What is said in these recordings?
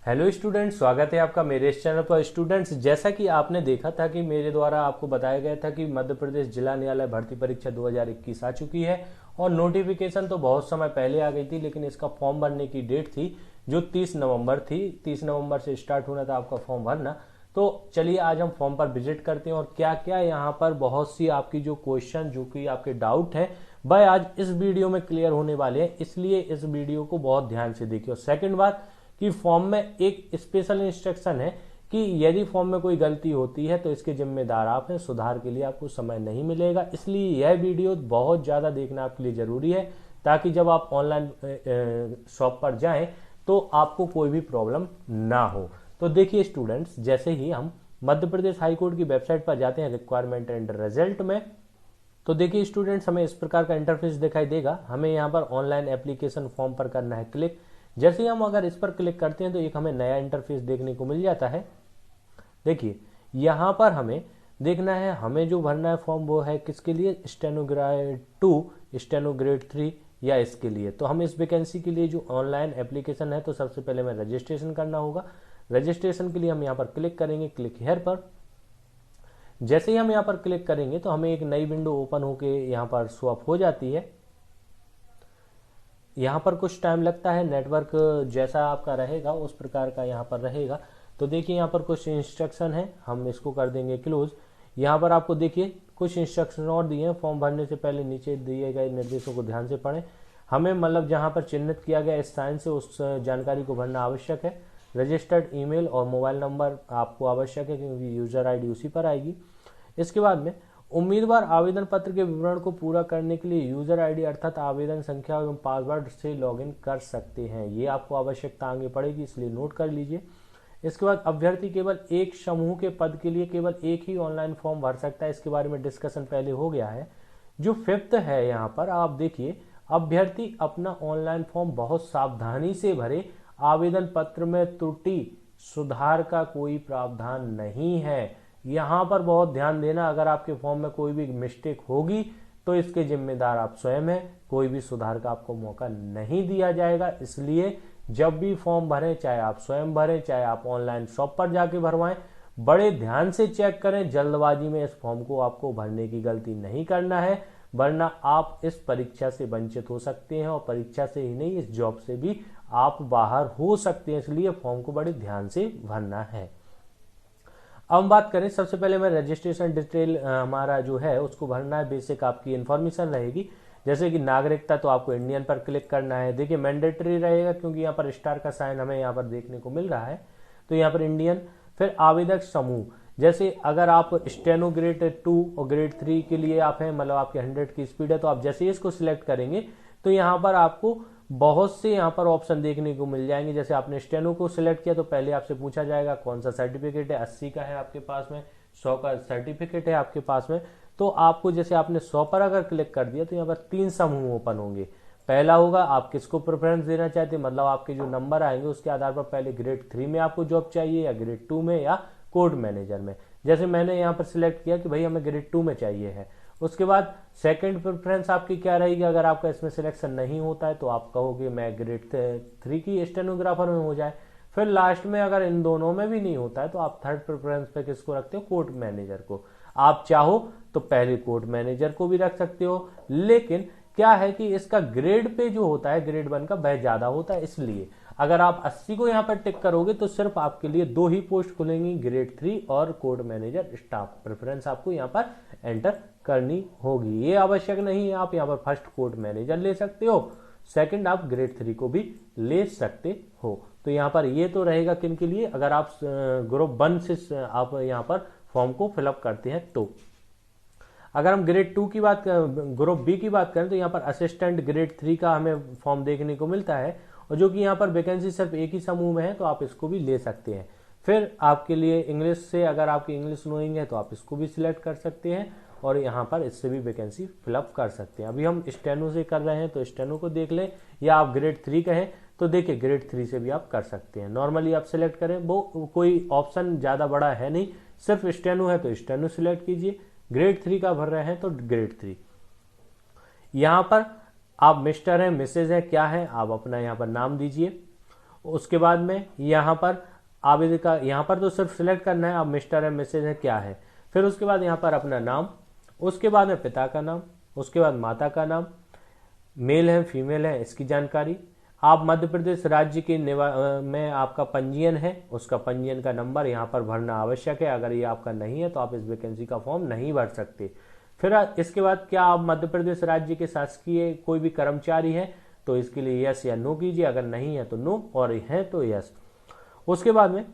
Hello students, स्वागत है आपका मेरे इस चैनल पर। स्टूडेंट्स, जैसा कि आपने देखा था कि मेरे द्वारा आपको बताया गया था कि मध्य प्रदेश जिला न्यायालय भर्ती परीक्षा 2021 आ चुकी है और नोटिफिकेशन तो बहुत समय पहले आ गई थी, लेकिन इसका फॉर्म भरने की डेट थी जो 30 नवंबर थी। 30 नवंबर से स्टार्ट होना था आपका फॉर्म भरना। तो चलिए आज हम फॉर्म पर विजिट करते हैं और क्या क्या यहाँ पर बहुत सी आपकी जो क्वेश्चन जो कि आपके डाउट है वह आज इस वीडियो में क्लियर होने वाले हैं, इसलिए इस वीडियो को बहुत ध्यान से देखिए। और सेकंड बात कि फॉर्म में एक स्पेशल इंस्ट्रक्शन है कि यदि फॉर्म में कोई गलती होती है तो इसके जिम्मेदार आप हैं, सुधार के लिए आपको समय नहीं मिलेगा। इसलिए यह वीडियो बहुत ज़्यादा देखना आपके लिए ज़रूरी है ताकि जब आप ऑनलाइन शॉप पर जाएं तो आपको कोई भी प्रॉब्लम ना हो। तो देखिए स्टूडेंट्स, जैसे ही हम मध्य प्रदेश हाईकोर्ट की वेबसाइट पर जाते हैं रिक्वायरमेंट एंड रिजल्ट में, तो देखिए स्टूडेंट्स हमें इस प्रकार का इंटरफेस दिखाई देगा। हमें यहाँ पर ऑनलाइन एप्लीकेशन फॉर्म पर करना है क्लिक। जैसे ही हम अगर इस पर क्लिक करते हैं तो एक हमें नया इंटरफेस देखने को मिल जाता है। देखिए यहाँ पर हमें देखना है, हमें जो भरना है फॉर्म वो है किसके लिए, स्टेनोग्रेड 2, स्टेनोग्रेड 3 या इसके लिए। तो हम इस वैकेंसी के लिए जो ऑनलाइन एप्लीकेशन है तो सबसे पहले हमें रजिस्ट्रेशन करना होगा। रजिस्ट्रेशन के लिए हम यहाँ पर क्लिक करेंगे, क्लिक हेयर पर। जैसे ही हम यहाँ पर क्लिक करेंगे तो हमें एक नई विंडो ओपन होके यहाँ पर स्वैप हो जाती है। यहाँ पर कुछ टाइम लगता है, नेटवर्क जैसा आपका रहेगा उस प्रकार का यहाँ पर रहेगा। तो देखिए यहाँ पर कुछ इंस्ट्रक्शन है, हम इसको कर देंगे क्लोज। यहाँ पर आपको देखिए कुछ इंस्ट्रक्शन और दिए हैं। फॉर्म भरने से पहले नीचे दिए गए निर्देशों को ध्यान से पढ़ें। हमें मतलब जहाँ पर चिन्हित किया गया इस साइन से उस जानकारी को भरना आवश्यक है। रजिस्टर्ड ईमेल और मोबाइल नंबर आपको आवश्यक है क्योंकि यूजर आईडी उसी पर आएगी। इसके बाद में उम्मीदवार आवेदन पत्र के विवरण को पूरा करने के लिए यूजर आईडी अर्थात आवेदन संख्या एवं पासवर्ड से लॉगिन कर सकते हैं। ये आपको आवश्यकता आगे पड़ेगी, इसलिए नोट कर लीजिए। इसके बाद अभ्यर्थी केवल एक समूह के पद के लिए केवल एक ही ऑनलाइन फॉर्म भर सकता है। इसके बारे में डिस्कशन पहले हो गया है। जो फिफ्थ है यहाँ पर आप देखिए, अभ्यर्थी अपना ऑनलाइन फॉर्म बहुत सावधानी से भरे। आवेदन पत्र में त्रुटि सुधार का कोई प्रावधान नहीं है। यहाँ पर बहुत ध्यान देना, अगर आपके फॉर्म में कोई भी मिस्टेक होगी तो इसके जिम्मेदार आप स्वयं हैं, कोई भी सुधार का आपको मौका नहीं दिया जाएगा। इसलिए जब भी फॉर्म भरें, चाहे आप स्वयं भरें चाहे आप ऑनलाइन शॉप पर जाके भरवाएं, बड़े ध्यान से चेक करें। जल्दबाजी में इस फॉर्म को आपको भरने की गलती नहीं करना है, वरना आप इस परीक्षा से वंचित हो सकते हैं और परीक्षा से ही नहीं इस जॉब से भी आप बाहर हो सकते हैं। इसलिए फॉर्म को बड़े ध्यान से भरना है। अब हम बात करें, सबसे पहले मैं रजिस्ट्रेशन डिटेल हमारा जो है उसको भरना है। बेसिक आपकी इन्फॉर्मेशन रहेगी, जैसे कि नागरिकता तो आपको इंडियन पर क्लिक करना है। देखिए मैंडेटरी रहेगा क्योंकि यहाँ पर स्टार का साइन हमें यहाँ पर देखने को मिल रहा है, तो यहाँ पर इंडियन। फिर आवेदक समूह, जैसे अगर आप स्टेनो ग्रेड 2 और ग्रेड 3 के लिए आप हैं, मतलब आपके 100 की स्पीड है, तो आप जैसे ही इसको सिलेक्ट करेंगे तो यहाँ पर आपको बहुत से यहाँ पर ऑप्शन देखने को मिल जाएंगे। जैसे आपने स्टेनो को सिलेक्ट किया तो पहले आपसे पूछा जाएगा कौन सा सर्टिफिकेट है, 80 का है आपके पास में, 100 का सर्टिफिकेट है आपके पास में। तो आपको जैसे आपने 100 पर अगर क्लिक कर दिया तो यहाँ पर 3 समूह ओपन होंगे। पहला होगा आप किसको प्रेफरेंस देना चाहते हैं, मतलब आपके जो नंबर आएंगे उसके आधार पर पहले ग्रेड 3 में आपको जॉब चाहिए या ग्रेड 2 में या कोर्ट मैनेजर में। जैसे मैंने यहाँ पर सिलेक्ट किया कि भाई हमें ग्रेड 2 में चाहिए है। उसके बाद सेकंड प्रेफरेंस आपकी क्या रहेगी, अगर आपका इसमें सिलेक्शन नहीं होता है तो आप कहोगे मैं ग्रेड 3 की स्टेनोग्राफर में हो जाए। फिर लास्ट में अगर इन दोनों में भी नहीं होता है तो आप थर्ड प्रेफरेंस पे किसको रखते हो, कोर्ट मैनेजर को। आप चाहो तो पहले कोर्ट मैनेजर को भी रख सकते हो, लेकिन क्या है कि इसका ग्रेड पे जो होता है ग्रेड 1 का वह ज्यादा होता है। इसलिए अगर आप 80 को यहाँ पर टिक करोगे तो सिर्फ आपके लिए 2 ही पोस्ट खुलेंगी, ग्रेड 3 और कोर्ट मैनेजर स्टाफ। प्रेफरेंस आपको यहाँ पर एंटर करनी होगी। ये आवश्यक नहीं है, आप यहाँ पर फर्स्ट कोर्ट मैनेजर ले सकते हो, सेकंड आप ग्रेड 3 को भी ले सकते हो। तो यहाँ पर ये तो रहेगा किन के लिए, अगर आप ग्रुप 1 से आप यहाँ पर फॉर्म को फिलअप करते हैं तो। अगर हम ग्रेड 2 की बात ग्रुप बी की बात करें तो यहाँ पर असिस्टेंट ग्रेड 3 का हमें फॉर्म देखने को मिलता है, और जो कि यहाँ पर वैकेंसी सिर्फ एक ही समूह में है तो आप इसको भी ले सकते हैं। फिर आपके लिए इंग्लिश से, अगर आपकी इंग्लिश नोइंग है तो आप इसको भी सिलेक्ट कर सकते हैं और यहाँ पर इससे भी वैकेंसी फिलअप कर सकते हैं। अभी हम स्टेनो से कर रहे हैं तो स्टेनो को देख लें, या आप ग्रेड 3 कहें तो देखिए ग्रेड 3 से भी आप कर सकते हैं। नॉर्मली आप सिलेक्ट करें, वो कोई ऑप्शन ज़्यादा बड़ा है नहीं, सिर्फ स्टेनो है तो स्टेनो सिलेक्ट कीजिए। ग्रेड 3 का भर रहे हैं तो ग्रेड 3। यहाँ पर आप मिस्टर हैं, मिसेज हैं, क्या है, आप अपना यहाँ पर नाम दीजिए। उसके बाद में यहाँ पर आवेदक का यहाँ पर तो सिर्फ सिलेक्ट करना है, अब मिस्टर है मिसेज है क्या है। फिर उसके बाद यहाँ पर अपना नाम, उसके बाद में पिता का नाम, उसके बाद माता का नाम, मेल है फीमेल है इसकी जानकारी। आप मध्य प्रदेश राज्य के में आपका पंजीयन है, उसका पंजीयन का नंबर यहाँ पर भरना आवश्यक है। अगर ये आपका नहीं है तो आप इस वैकेंसी का फॉर्म नहीं भर सकते। फिर इसके बाद क्या आप मध्य प्रदेश राज्य के शासकीय कोई भी कर्मचारी है तो इसके लिए यस या नो कीजिए, अगर नहीं है तो नो और है तो यस। उसके बाद में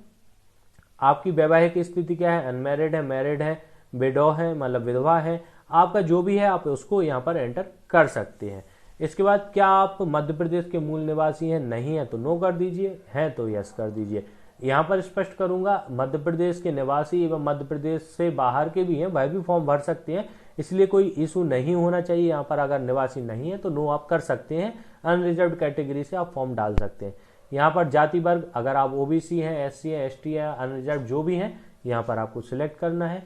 आपकी वैवाहिक स्थिति क्या है, अनमैरिड है, मैरिड है, विडो है मतलब विधवा है, आपका जो भी है आप उसको यहाँ पर एंटर कर सकते हैं। इसके बाद क्या आप मध्य प्रदेश के मूल निवासी हैं, नहीं है तो नो कर दीजिए, हैं तो यस कर दीजिए। यहाँ पर स्पष्ट करूंगा मध्य प्रदेश के निवासी एवं मध्य प्रदेश से बाहर के भी हैं वह भी फॉर्म भर सकते हैं, इसलिए कोई इशू नहीं होना चाहिए। यहाँ पर अगर निवासी नहीं है तो नो आप कर सकते हैं, अनरिजर्व कैटेगरी से आप फॉर्म डाल सकते हैं। यहाँ पर जाति वर्ग अगर आप ओबीसी हैं, एससी है, एसटी है, अनरिजर्व जो भी हैं यहाँ पर आपको सिलेक्ट करना है।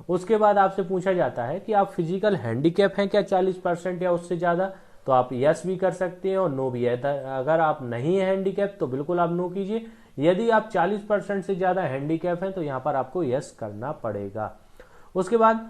उसके बाद आपसे पूछा जाता है कि आप फिजिकल हैंडीकैप हैं क्या 40% या उससे ज्यादा, तो आप यस भी कर सकते हैं और नो भी है। अगर आप नहीं है हैंडीकैप तो बिल्कुल आप नो कीजिए। यदि आप 40% से ज्यादा हैंडीकैप हैं तो यहाँ पर आपको यस करना पड़ेगा। उसके बाद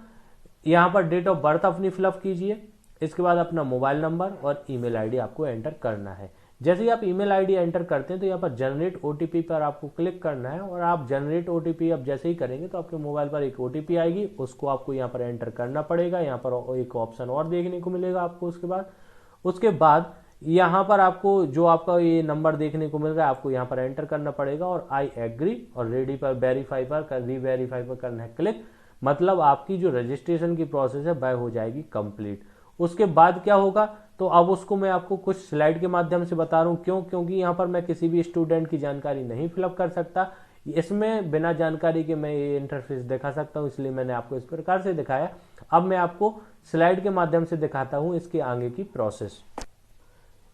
यहाँ पर डेट ऑफ बर्थ अपनी फिलअप कीजिए। इसके बाद अपना मोबाइल नंबर और ईमेल आईडी आपको एंटर करना है। जैसे ही आप ईमेल आईडी एंटर करते हैं तो यहाँ पर जनरेट ओटीपी पर आपको क्लिक करना है और आप जनरेट ओटीपी अब जैसे ही करेंगे तो आपके मोबाइल पर एक ओटीपी आएगी, उसको आपको यहाँ पर एंटर करना पड़ेगा। यहाँ पर एक ऑप्शन और देखने को मिलेगा आपको। उसके बाद यहाँ पर आपको जो आपका ये नंबर देखने को मिल रहा है आपको यहाँ पर एंटर करना पड़ेगा और आई एग्री और रेडी पर वेरीफाई पर रीवेरीफाई पर करना है क्लिक, मतलब आपकी जो रजिस्ट्रेशन की प्रोसेस है वह हो जाएगी कंप्लीट। उसके बाद क्या होगा तो अब उसको मैं आपको कुछ स्लाइड के माध्यम से बता रहा हूँ, क्योंकि यहाँ पर मैं किसी भी स्टूडेंट की जानकारी नहीं फिलअप कर सकता, इसमें बिना जानकारी के मैं ये इंटरफेस दिखा सकता हूँ, इसलिए मैंने आपको इस प्रकार से दिखाया। अब मैं आपको स्लाइड के माध्यम से दिखाता हूँ इसके आगे की प्रोसेस।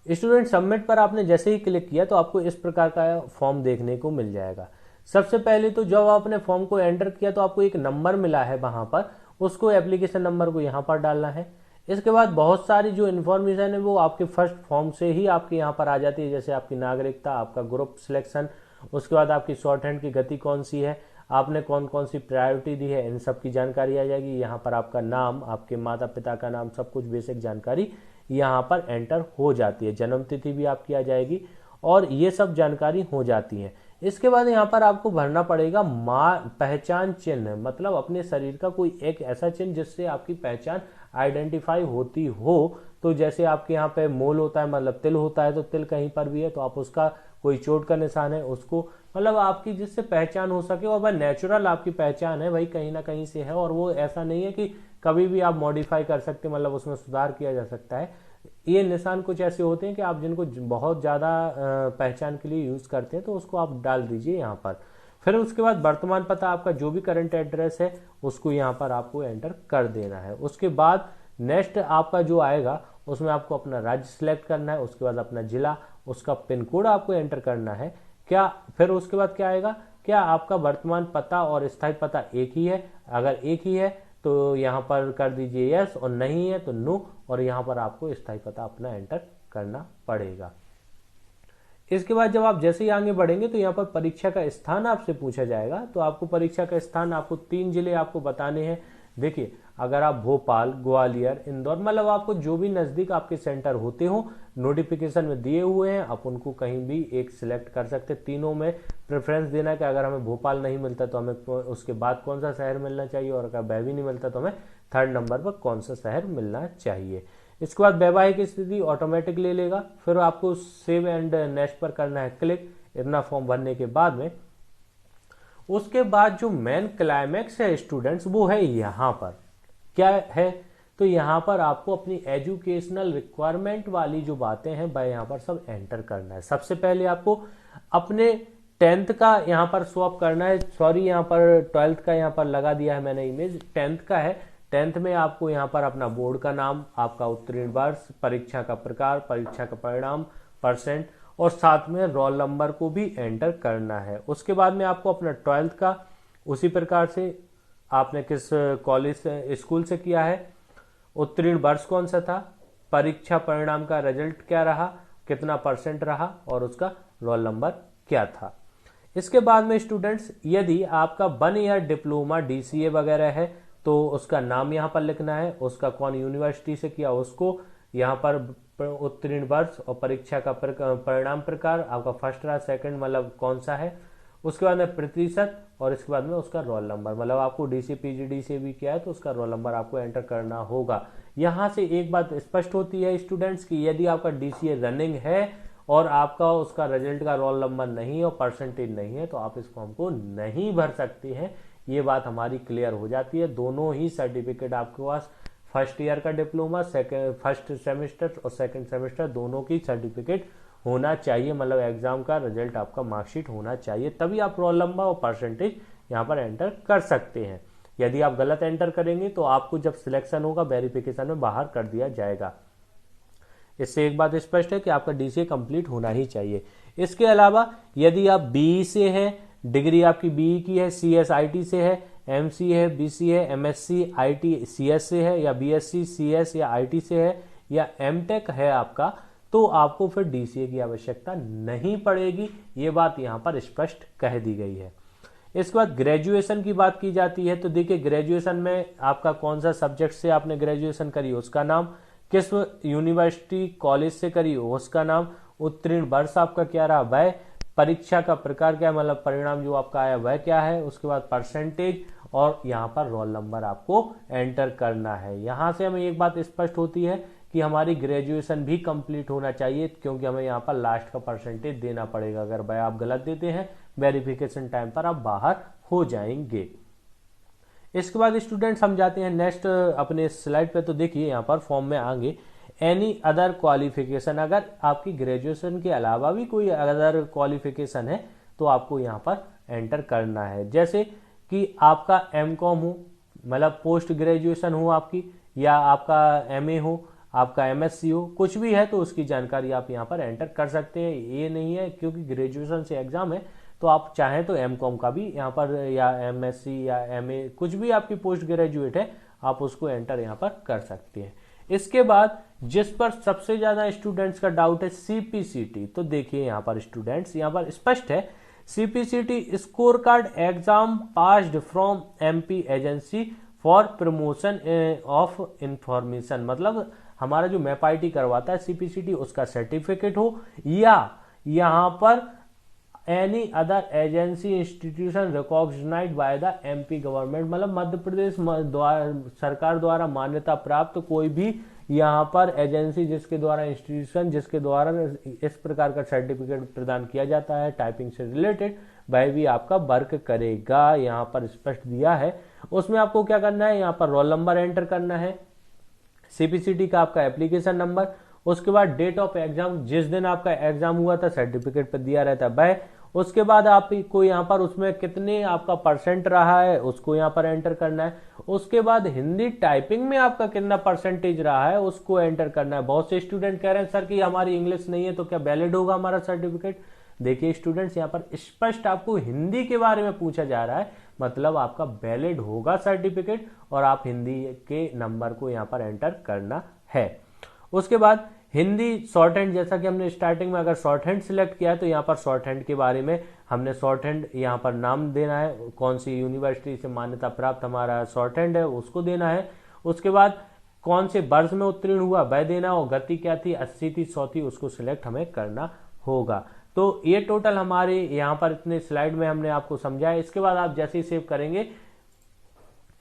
स्टूडेंट सबमिट पर आपने जैसे ही क्लिक किया तो आपको इस प्रकार का फॉर्म देखने को मिल जाएगा। सबसे पहले तो जब आपने फॉर्म को एंटर किया तो आपको एक नंबर मिला है वहां पर, उसको एप्लीकेशन नंबर को यहाँ पर डालना है। इसके बाद बहुत सारी जो इन्फॉर्मेशन है वो आपके फर्स्ट फॉर्म से ही आपके यहाँ पर आ जाती है, जैसे आपकी नागरिकता, आपका ग्रुप सिलेक्शन, उसके बाद आपकी शॉर्ट हैंड की गति कौन सी है, आपने कौन कौन सी प्रायोरिटी दी है, इन सब की जानकारी आ जाएगी। यहाँ पर आपका नाम, आपके माता पिता का नाम, सब कुछ बेसिक जानकारी यहाँ पर एंटर हो जाती है। जन्म तिथि भी आपकी आ जाएगी और ये सब जानकारी हो जाती है। इसके बाद यहाँ पर आपको भरना पड़ेगा पहचान चिन्ह, मतलब अपने शरीर का कोई एक ऐसा चिन्ह जिससे आपकी पहचान आइडेंटिफाई होती हो। तो जैसे आपके यहाँ पे मोल होता है मतलब तिल होता है, तो तिल कहीं पर भी है तो आप उसका कोई चोट का निशान है उसको, मतलब आपकी जिससे पहचान हो सके और वह नेचुरल आपकी पहचान है भाई कहीं ना कहीं से है, और वो ऐसा नहीं है कि कभी भी आप मॉडिफाई कर सकते, मतलब उसमें सुधार किया जा सकता है। ये निशान कुछ ऐसे होते हैं कि आप जिनको बहुत ज्यादा पहचान के लिए यूज करते हैं तो उसको आप डाल दीजिए यहाँ पर। फिर उसके बाद वर्तमान पता, आपका जो भी करंट एड्रेस है उसको यहाँ पर आपको एंटर कर देना है। उसके बाद नेक्स्ट आपका जो आएगा उसमें आपको अपना राज्य सिलेक्ट करना है, उसके बाद अपना जिला, उसका पिन कोड आपको एंटर करना है। क्या फिर उसके बाद क्या आएगा, क्या आपका वर्तमान पता और स्थायी पता एक ही है, अगर एक ही है तो यहाँ पर कर दीजिए यस, और नहीं है तो नो, और यहाँ पर आपको स्थायी पता अपना एंटर करना पड़ेगा। इसके बाद जब आप जैसे ही आगे बढ़ेंगे तो यहाँ पर परीक्षा का स्थान आपसे पूछा जाएगा, तो आपको परीक्षा का स्थान आपको 3 जिले आपको बताने हैं। देखिए अगर आप भोपाल, ग्वालियर, इंदौर, मतलब आपको जो भी नजदीक आपके सेंटर होते हो नोटिफिकेशन में दिए हुए हैं, आप उनको कहीं भी एक सिलेक्ट कर सकते हैं। तीनों में प्रेफरेंस देना है कि अगर हमें भोपाल नहीं मिलता तो हमें उसके बाद कौन सा शहर मिलना चाहिए, और अगर वह भी नहीं मिलता तो हमें 3rd नंबर पर कौन सा शहर मिलना चाहिए। इसके बाद वैवाहिक स्थिति ऑटोमेटिक ले लेगा, फिर आपको सेव एंड नेक्स्ट पर करना है क्लिक। इतना फॉर्म भरने के बाद में उसके बाद जो मेन क्लाइमैक्स है स्टूडेंट्स वो है यहाँ पर। क्या है तो यहाँ पर आपको अपनी एजुकेशनल रिक्वायरमेंट वाली जो बातें हैं वह यहाँ पर सब एंटर करना है। सबसे पहले आपको अपने 10th का यहाँ पर स्वैप करना है, सॉरी यहाँ पर 12th का यहाँ पर लगा दिया है मैंने इमेज, 10th का है। 10th में आपको यहाँ पर अपना बोर्ड का नाम, आपका उत्तीर्ण वर्ष, परीक्षा का प्रकार, परीक्षा का परिणाम, परसेंट, और साथ में रोल नंबर को भी एंटर करना है। उसके बाद में आपको अपना 12th का उसी प्रकार से आपने किस कॉलेज स्कूल से किया है, उत्तीर्ण वर्ष कौन सा था, परीक्षा परिणाम का रिजल्ट क्या रहा, कितना परसेंट रहा, और उसका रोल नंबर क्या था। इसके बाद में स्टूडेंट्स, यदि आपका 1 ईयर डिप्लोमा DCA वगैरह है तो उसका नाम यहाँ पर लिखना है, उसका कौन यूनिवर्सिटी से किया उसको, यहाँ पर उत्तीर्ण वर्ष और परीक्षा का परिणाम प्रकार, आपका फर्स्ट रहा सेकंड मतलब कौन सा है, उसके बाद में प्रतिशत, और इसके बाद में उसका रोल नंबर, मतलब आपको DCA PGD से भी किया है तो उसका रोल नंबर आपको एंटर करना होगा। यहाँ से एक बात स्पष्ट होती है स्टूडेंट्स की यदि आपका DCA रनिंग है और आपका उसका रिजल्ट का रोल नंबर नहीं और परसेंटेज नहीं है तो आप इस फॉर्म को नहीं भर सकते हैं। ये बात हमारी क्लियर हो जाती है। दोनों ही सर्टिफिकेट आपके पास, फर्स्ट ईयर का डिप्लोमा, फर्स्ट सेमेस्टर और सेकंड सेमेस्टर दोनों की सर्टिफिकेट होना चाहिए, मतलब एग्जाम का रिजल्ट आपका मार्कशीट होना चाहिए, तभी आप रोल नंबर और परसेंटेज यहाँ पर एंटर कर सकते हैं। यदि आप गलत एंटर करेंगे तो आपको जब सिलेक्शन होगा वेरिफिकेशन में बाहर कर दिया जाएगा। इससे एक बात स्पष्ट है कि आपका DCA कंप्लीट होना ही चाहिए। इसके अलावा यदि आप BE से हैं, डिग्री आपकी BE की है, CS IT से है, MC है, BC है, MSc IT CS से है, या BSc CS या IT से है, या MTech है आपका, तो आपको फिर DCA की आवश्यकता नहीं पड़ेगी। ये बात यहाँ पर स्पष्ट कह दी गई है। इसके बाद ग्रेजुएशन की बात की जाती है तो देखिए ग्रेजुएशन में आपका कौन सा सब्जेक्ट से आपने ग्रेजुएशन करी उसका नाम, किस यूनिवर्सिटी कॉलेज से करी उसका नाम, उत्तीर्ण वर्ष आपका क्या रहा वह, परीक्षा का प्रकार क्या है मतलब परिणाम जो आपका आया वह क्या है, उसके बाद परसेंटेज, और यहाँ पर रोल नंबर आपको एंटर करना है। यहाँ से हमें एक बात स्पष्ट होती है कि हमारी ग्रेजुएशन भी कंप्लीट होना चाहिए, क्योंकि हमें यहाँ पर लास्ट का परसेंटेज देना पड़ेगा। अगर भाई आप गलत देते हैं वेरिफिकेशन टाइम पर आप बाहर हो जाएंगे। इसके बाद स्टूडेंट्स हम जाते हैं नेक्स्ट अपने स्लाइड पे। तो देखिए यहाँ पर फॉर्म में आगे एनी अदर क्वालिफिकेशन, अगर आपकी ग्रेजुएशन के अलावा भी कोई अदर क्वालिफिकेशन है तो आपको यहाँ पर एंटर करना है। जैसे कि आपका MCOM हो, मतलब पोस्ट ग्रेजुएशन हो आपकी, या आपका MA हो, आपका MSc हो, कुछ भी है तो उसकी जानकारी आप यहाँ पर एंटर कर सकते हैं। ये नहीं है क्योंकि ग्रेजुएशन से एग्जाम है तो आप चाहें तो MCOM का भी यहाँ पर, या MSc या MA कुछ भी आपकी पोस्ट ग्रेजुएट है आप उसको एंटर यहाँ पर कर सकते हैं। इसके बाद जिस पर सबसे ज्यादा स्टूडेंट्स का डाउट है CPCT, तो देखिए यहाँ पर स्टूडेंट्स यहाँ पर स्पष्ट है CPCT score card exam passed from MP agency for promotion of information, मतलब हमारा जो मैप IT करवाता है CPCT उसका सर्टिफिकेट हो, या यहाँ पर any other agency institution recognized by the MP government, मतलब मध्य प्रदेश सरकार द्वारा मान्यता प्राप्त कोई भी यहाँ पर एजेंसी जिसके द्वारा, इंस्टीट्यूशन जिसके द्वारा इस प्रकार का सर्टिफिकेट प्रदान किया जाता है टाइपिंग से रिलेटेड, वह भी आपका वर्क करेगा। यहाँ पर स्पष्ट दिया है। उसमें आपको क्या करना है, यहाँ पर रोल नंबर एंटर करना है, CPCT का आपका एप्लीकेशन नंबर, उसके बाद डेट ऑफ एग्जाम, जिस दिन आपका एग्जाम हुआ था सर्टिफिकेट पर दिया रहता है वह, उसके बाद आपको यहाँ पर उसमें कितने आपका परसेंट रहा है उसको यहाँ पर एंटर करना है। उसके बाद हिंदी टाइपिंग में आपका कितना परसेंटेज रहा है उसको एंटर करना है। बहुत से स्टूडेंट कह रहे हैं सर कि हमारी इंग्लिश नहीं है तो क्या वैलिड होगा हमारा सर्टिफिकेट। देखिए स्टूडेंट्स यहाँ पर स्पष्ट आपको हिंदी के बारे में पूछा जा रहा है, मतलब आपका वैलिड होगा सर्टिफिकेट और आप हिंदी के नंबर को यहाँ पर एंटर करना है। उसके बाद हिंदी शॉर्ट हैंड, जैसा कि हमने स्टार्टिंग में अगर शॉर्ट हैंड सिलेक्ट किया है तो यहाँ पर शॉर्ट हैंड के बारे में हमने शॉर्ट हैंड यहाँ पर नाम देना है, कौन सी यूनिवर्सिटी से मान्यता प्राप्त हमारा शॉर्ट हैंड है उसको देना है। उसके बाद कौन से वर्ष में उत्तीर्ण हुआ वह देना, और गति क्या थी 80 थी 100 थी उसको सिलेक्ट हमें करना होगा। तो ये टोटल हमारे यहाँ पर इतने स्लाइड में हमने आपको समझाया। इसके बाद आप जैसे ही सेव करेंगे,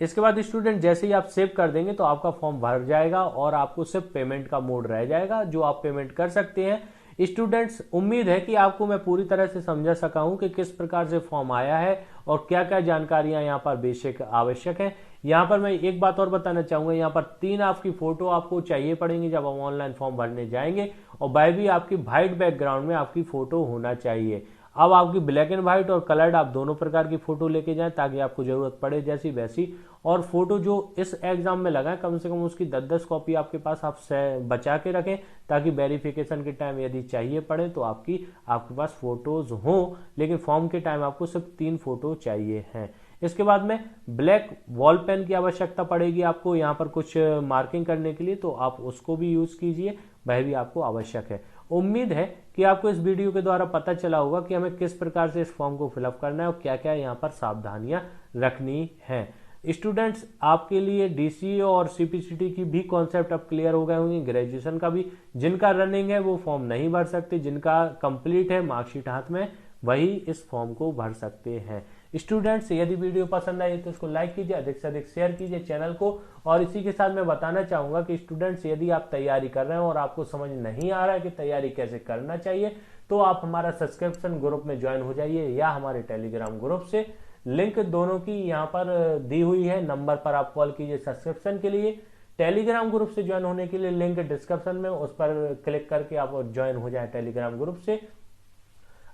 इसके बाद स्टूडेंट जैसे ही आप सेव कर देंगे तो आपका फॉर्म भर जाएगा और आपको सिर्फ पेमेंट का मोड रह जाएगा जो आप पेमेंट कर सकते हैं। स्टूडेंट्स उम्मीद है कि आपको मैं पूरी तरह से समझा सका हूं कि किस प्रकार से फॉर्म आया है और क्या क्या जानकारियां यहाँ पर बेसिक आवश्यक है। यहाँ पर मैं एक बात और बताना चाहूंगा, यहाँ पर 3 आपकी फोटो आपको चाहिए पड़ेंगी जब आप ऑनलाइन फॉर्म भरने जाएंगे, और वह भी आपकी व्हाइट बैकग्राउंड में आपकी फोटो होना चाहिए। अब आपकी ब्लैक एंड व्हाइट और कलर्ड आप दोनों प्रकार की फोटो लेके जाएं ताकि आपको जरूरत पड़े जैसी वैसी, और फोटो जो इस एग्जाम में लगाएं कम से कम उसकी 10-10 कॉपी आपके पास आप बचा के रखें ताकि वेरिफिकेशन के टाइम यदि चाहिए पड़े तो आपके पास फोटोज हों, लेकिन फॉर्म के टाइम आपको सिर्फ 3 फोटो चाहिए हैं। इसके बाद में ब्लैक वॉल पेन की आवश्यकता पड़ेगी आपको यहाँ पर कुछ मार्किंग करने के लिए, तो आप उसको भी यूज कीजिए, वह भी आपको आवश्यक है। उम्मीद है कि आपको इस वीडियो के द्वारा पता चला होगा कि हमें किस प्रकार से इस फॉर्म को फिलअप करना है और क्या क्या यहाँ पर सावधानियां रखनी है। स्टूडेंट्स, आपके लिए डीसीए और सीपीसीटी की भी कॉन्सेप्ट अब क्लियर हो गए होंगे, ग्रेजुएशन का भी। जिनका रनिंग है वो फॉर्म नहीं भर सकते, जिनका कंप्लीट है मार्कशीट हाथ में वही इस फॉर्म को भर सकते हैं। स्टूडेंट्स, यदि वीडियो पसंद आई तो इसको लाइक कीजिए, अधिक से अधिक शेयर कीजिए चैनल को। और इसी के साथ मैं बताना चाहूंगा कि स्टूडेंट्स, यदि आप तैयारी कर रहे हैं और आपको समझ नहीं आ रहा है कि तैयारी कैसे करना चाहिए, तो आप हमारा सब्सक्रिप्शन ग्रुप में ज्वाइन हो जाइए या हमारे टेलीग्राम ग्रुप से। लिंक दोनों की यहाँ पर दी हुई है, नंबर पर आप कॉल कीजिए सब्सक्रिप्शन के लिए। टेलीग्राम ग्रुप से ज्वाइन होने के लिए लिंक डिस्क्रिप्शन में, उस पर क्लिक करके आप ज्वाइन हो जाए टेलीग्राम ग्रुप से,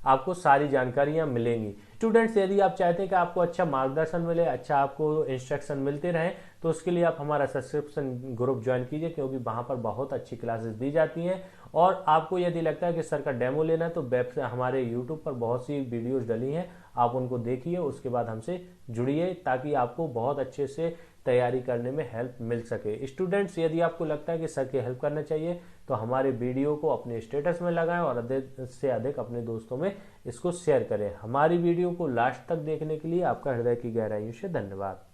आपको सारी जानकारियां मिलेंगी। स्टूडेंट्स, यदि आप चाहते हैं कि आपको अच्छा मार्गदर्शन मिले, अच्छा आपको इंस्ट्रक्शन मिलते रहे, तो उसके लिए आप हमारा सब्सक्रिप्शन ग्रुप ज्वाइन कीजिए, क्योंकि वहां पर बहुत अच्छी क्लासेस दी जाती हैं। और आपको यदि लगता है कि सर का डेमो लेना है, तो वेब से हमारे यूट्यूब पर बहुत सी वीडियोज डली हैं, आप उनको देखिए, उसके बाद हमसे जुड़िए, ताकि आपको बहुत अच्छे से तैयारी करने में हेल्प मिल सके। स्टूडेंट्स, यदि आपको लगता है कि सर की हेल्प करना चाहिए, तो हमारे वीडियो को अपने स्टेटस में लगाएं और अधिक से अधिक अपने दोस्तों में इसको शेयर करें। हमारी वीडियो को लास्ट तक देखने के लिए आपका हृदय की गहराइयों से धन्यवाद।